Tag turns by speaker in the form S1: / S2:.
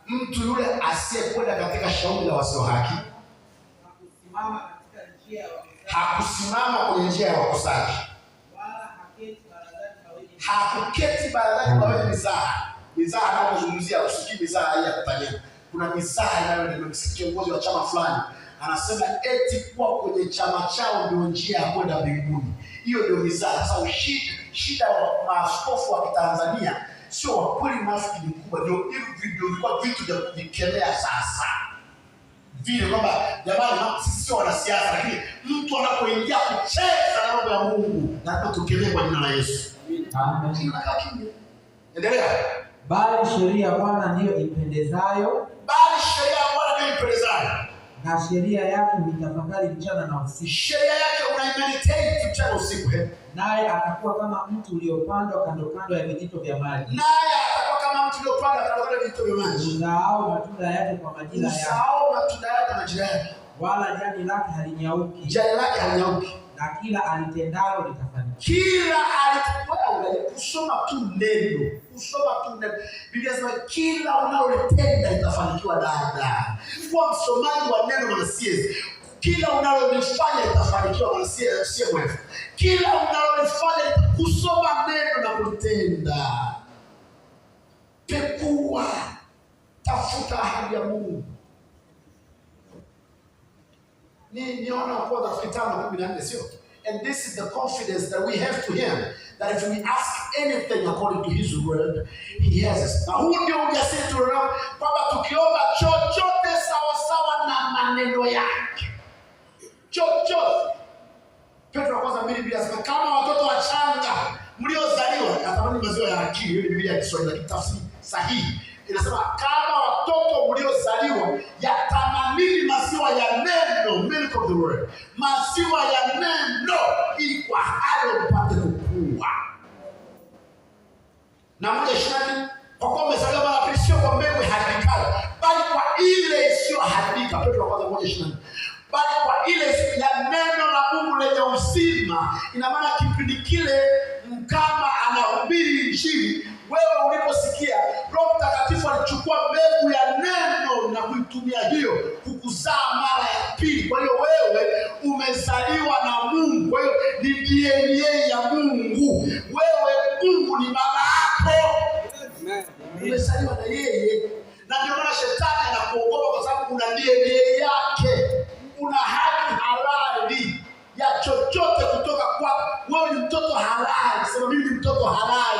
S1: Mtu yule asiyekwenda katika shauri la wasio haki, hakusimama kwenye njia ya wakosaji, hakuketi barazani kwa wenye mizaha. Mizaha anapozungumzia usikii mizaha hii ya kutania. Kuna mizaha inayomsikia kiongozi wa chama fulani anasema eti kuwa kwenye chama chao ndio njia ya kwenda mbinguni. Hiyo ndio mizaha. Sasa shida wa maaskofu wa Tanzania sio wa kweli, maskini mkubwa ndio hivi video vilikuwa vitu vya kujikemea sasa. Vile kwamba jamani sisi sio wanasiasa, lakini mtu anapoingia kucheza na mambo ya Mungu na tukemee kwa jina la Yesu. Amen. Endelea.
S2: Bali sheria ya Bwana ndiyo impendezayo.
S1: Bali sheria ya Bwana ndiyo impendezayo.
S2: Na sheria yake huitafakari mchana na usiku.
S1: Sheria yake unaimeditate mchana usiku.
S2: Naye atakuwa kama mtu uliopandwa kando kando ya vijito vya maji.
S1: Naye atakuwa kama mtu uliopandwa kando kando ya vijito vya maji.
S2: Uzaao matunda yake kwa majira yake.
S1: Uzaao matunda yake kwa majira yake.
S2: Wala jani lake halinyauki.
S1: Jani lake halinyauki.
S2: Na kila alitendalo litafanikiwa.
S1: Kila alitendalo, kusoma tu neno. Kusoma tu neno. Biblia inasema kila unalolitenda litafanikiwa dada. Kwa msomaji wa neno na siezi. Kila unalolifanya litafanikiwa na sio mwefu. Kila unalolifanya kusoma neno na kutenda. Pekua, tafuta ahadi ya Mungu. Niona kwa Mathayo 5:14 sio? And this is the confidence that we have to him, that if we ask anything according to his word, he has us. Na huu ndio ujasiri tunao kwamba tukiomba chochote sawa sawa na maneno yake. Chochote. Petro kwanza 2 Biblia inasema kama watoto wachanga mliozaliwa, natamani maziwa ya akili, hiyo Biblia ya Kiswahili lakini tafsiri sahihi. Inasema kama watoto mliozaliwa yatamanini maziwa ya neno, milk of the word. Maziwa ya neno ili kwa hayo mpate kukua. Na 1:20 kwa kuwa umezaliwa mara pili sio kwa mbegu haribikayo, bali kwa ile isiyoharibika. Petro kwanza 1:20. Bali kwa ile ya neno la Mungu lenye uzima. Ina maana kipindi kile kama anahubiri injili, wewe uliposikia Roho Mtakatifu alichukua mbegu ya neno na kuitumia hiyo kukuzaa mara ya pili. Kwa hiyo wewe umezaliwa na Mungu. Kwa hiyo ni DNA ya Mungu. Wewe Mungu ni baba yako. Umezaliwa na yeye. Na ndio maana shetani anakuogopa kwa sababu una DNA yake. Una haki halali ya chochote kutoka kwa wewe. Ni mtoto halali. Sema mimi ni mtoto halali.